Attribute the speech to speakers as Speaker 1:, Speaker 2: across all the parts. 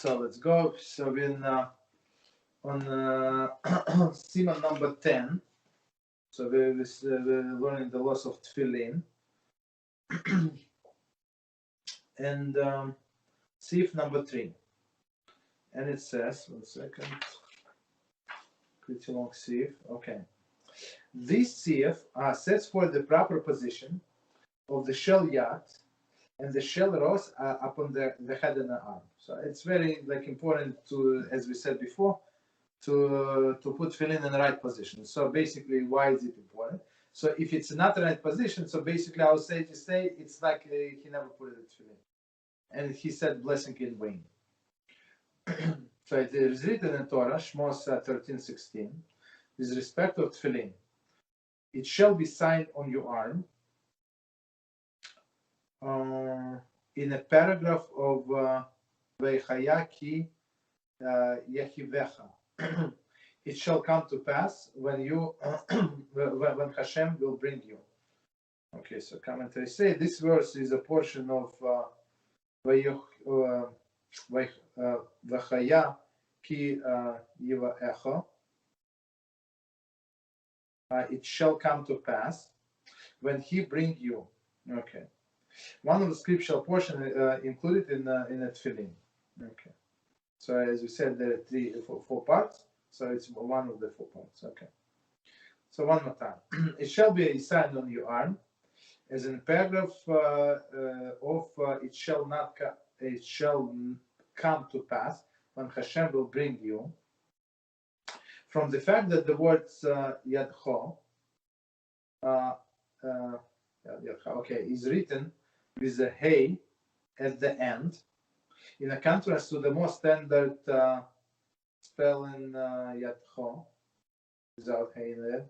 Speaker 1: So let's go. So we're on Siman number 10. So we're learning the loss of Tefillin. And Sif number 3. And it says, 1 second, pretty long Sif. Okay. This Sif sets for the proper position of the shell yat and the shell rows upon the head and the arm. So it's very important to, as we said before, to put tefillin in the right position. So basically, why is it important? So if it's not the right position, so basically I would say to say it's like he never put it in tefillin, and he said blessing in vain. So it is written in Torah, Shmos 13:16, with respect of tefillin, it shall be signed on your arm. In a paragraph of Veichayaki Yehivecha, it shall come to pass when you when HaShem will bring you. Okay, so commentary say this verse is a portion of Veichaya Ki Yehivecha. It shall come to pass when he bring you. Okay. One of the scriptural portion included in a tefillin. Okay. So as we said, there are four parts. So it's one of the 4 parts. Okay. So one more time. It shall be a sign on your arm, as in paragraph of it shall come to pass when HaShem will bring you. From the fact that the words yadcho, is written with a hey at the end, in a contrast to the more standard spelling yadcho without hey in there.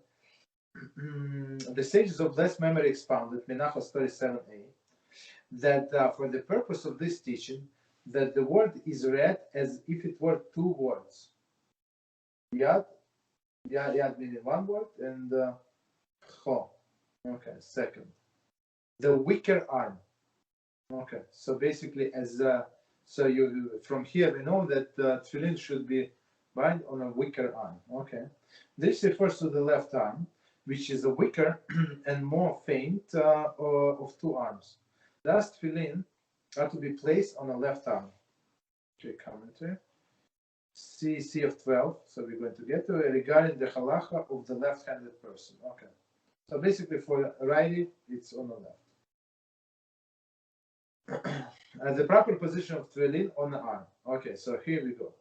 Speaker 1: The sages of blessed memory expounded, Menachos 37a, that for the purpose of this teaching, that the word is read as if it were 2 words. Yad meaning 1 word, and cho. Okay, second. The weaker arm. Okay, so basically, as so you from here we know that tefillin should be bind on a weaker arm. Okay, this refers to the left arm, which is a weaker and more faint of 2 arms. Thus, tefillin are to be placed on the left arm. Okay, commentary. C of 12. So we're going to get to it regarding the halacha of the left-handed person. Okay, so basically for righty, it's on the left. The proper position of tefillin on the arm. Okay, so here we go.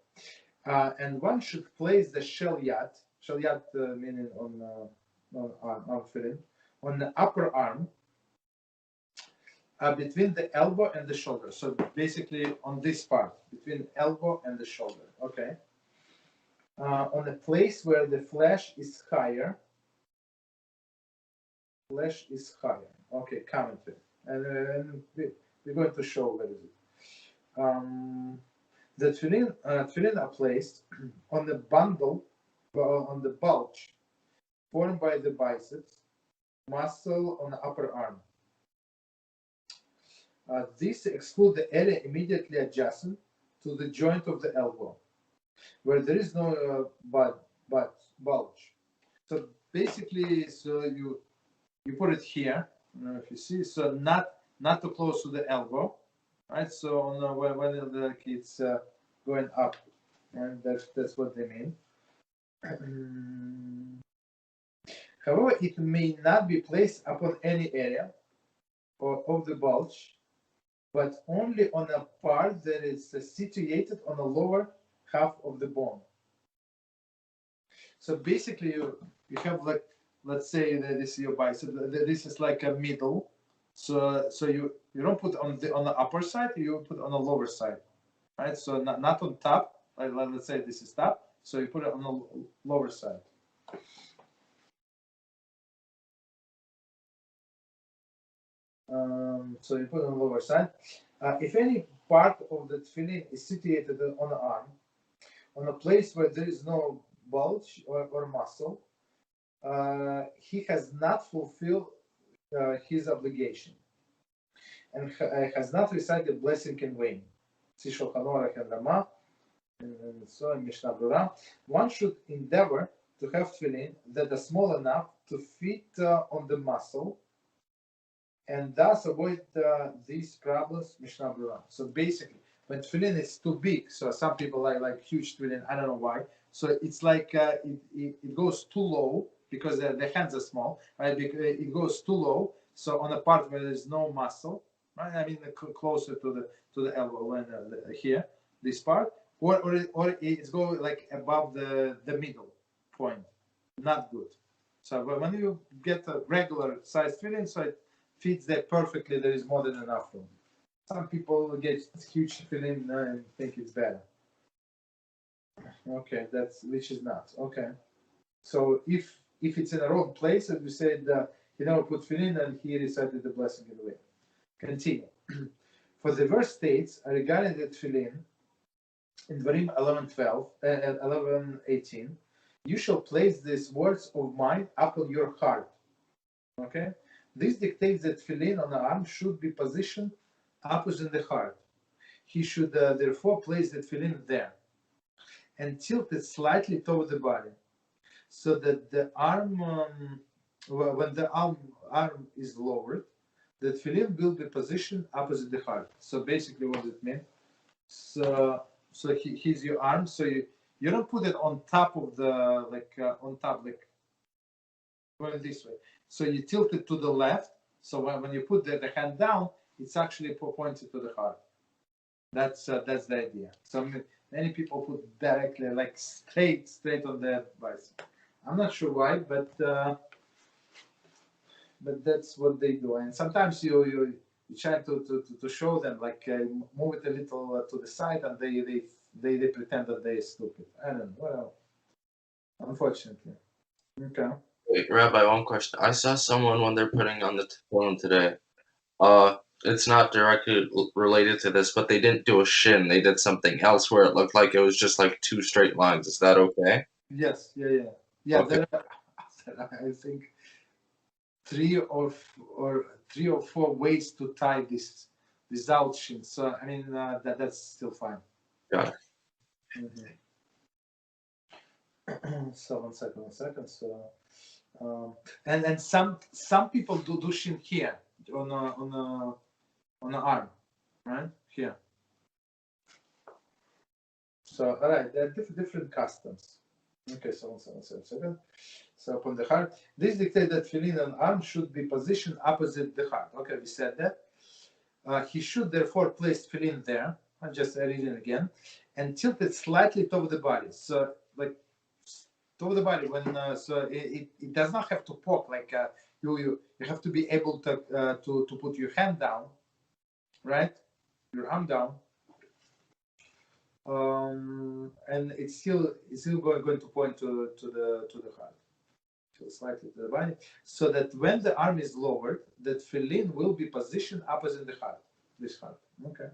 Speaker 1: And one should place the shell yat meaning on arm tefillin, on the upper arm, between the elbow and the shoulder. So basically on this part, between elbow and the shoulder. Okay. On a place where the flesh is higher. Flesh is higher. Okay, commentary. And we're going to show where is it. The tefillin are placed on the bundle, on the bulge formed by the biceps muscle on the upper arm. This excludes the area immediately adjacent to the joint of the elbow, where there is no bulge. So basically, so you put it here. I don't know if you see. So not too close to the elbow, right? So on when it's going up, and that's what they mean. However, it may not be placed upon any area of the bulge, but only on a part that is situated on the lower half of the bone. So basically, you have like, let's say that this is your bicep. This is like a middle. So you don't put on the upper side. You put on the lower side, right? So not on top. Like let's say this is top. So you put it on the lower side. So you put it on the lower side. If any part of the tefillin is situated on the arm, on a place where there is no bulge or muscle, he has not fulfilled his obligation and has not recited blessing in vain. See Shulchan Aruch and Rama, And so in Mishnah Berurah, one should endeavor to have tefillin that are small enough to fit on the muscle, and thus avoid these problems. Mishnah Berurah. So basically, when tefillin is too big, so some people like huge tefillin. I don't know why. So it's like it goes too low because the hands are small, right? It goes too low. So on a part where there's no muscle, right? I mean, closer to the elbow, when here, this part, or it's going like above the middle point. Not good. So when you get a regular size tefillin, so it fits there perfectly. There is more than enough room. Some people get huge tefillin and think it's better. Okay, that's which is not okay. So if it's in a wrong place, as we said, he never put tefillin and he recited the blessing in the way. Continue. For the verse states regarding the tefillin in Dvarim 11:18, you shall place these words of mine upon your heart. Okay, this dictates that tefillin on the arm should be positioned opposite the heart. He should therefore place the tefillin there and tilt it slightly toward the body, so that the arm, when the arm is lowered, the tefillin will be positioned opposite the heart. So basically, what does it mean? So here's your arm. So you don't put it on top of the on top like going this way. So you tilt it to the left. So when you put the hand down, it's actually pointed to the heart. That's the idea. So many people put directly like straight on the bicep. I'm not sure why, but that's what they do. And sometimes you try to show them, like move it a little to the side, and they pretend that they're stupid. I don't know. Well, unfortunately. Okay.
Speaker 2: Wait, Rabbi, one question. I saw someone when they're putting on the tefillin today. It's not directly related to this, but they didn't do a shin. They did something else where it looked like it was just like two straight lines. Is that okay?
Speaker 1: Yes. Yeah.
Speaker 2: Okay.
Speaker 1: There are, I think, three or four ways to tie this out shin. So I mean that's still fine.
Speaker 2: Got it.
Speaker 1: So one second. So and some people do shin here on the arm, right here. So all right, there are different customs. Okay, so one second. So upon the heart, this dictates that tefillin on arm should be positioned opposite the heart. Okay, we said that. He should therefore place tefillin there. I'm just reading it again, and tilt it slightly toward the body. So like toward the body when so it does not have to poke like you have to be able to put your hand down, right? Your arm down. And it's still going to point to the heart, slightly to the body, so that when the arm is lowered, that tefillin will be positioned opposite the heart. This heart. Okay.